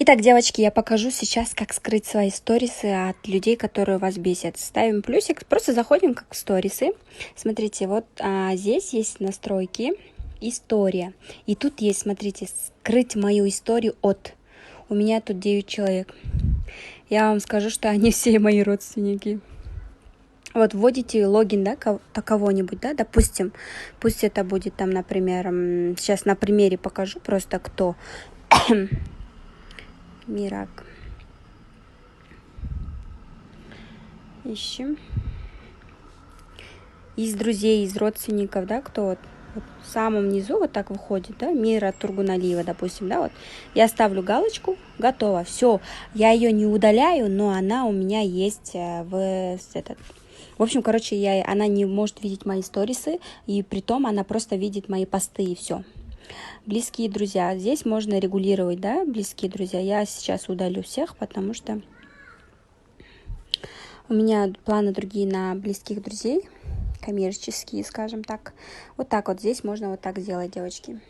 Итак, девочки, я покажу сейчас, как скрыть свои сторисы от людей, которые вас бесят. Ставим плюсик, просто заходим как в сторисы. Смотрите, вот здесь есть настройки, история. И тут есть, смотрите, скрыть мою историю от. У меня тут 9 человек. Я вам скажу, что они все мои родственники. Вот вводите логин, да, кого-нибудь, да, допустим, пусть это будет там, например, сейчас на примере покажу просто кто. Мирак. Ищем. Из друзей, из родственников, да, кто вот в самом низу вот так выходит, да, Мира Тургуналиева, допустим, да, вот. Я ставлю галочку, готово, все. Я ее не удаляю, но она у меня есть в этот. В общем, короче, она не может видеть мои сторисы, и притом она просто видит мои посты, и все. Близкие друзья. Здесь можно регулировать, да, близкие друзья. Я сейчас удалю всех, потому что у меня планы другие на близких друзей, коммерческие, скажем так. Вот так вот здесь можно вот так сделать, девочки.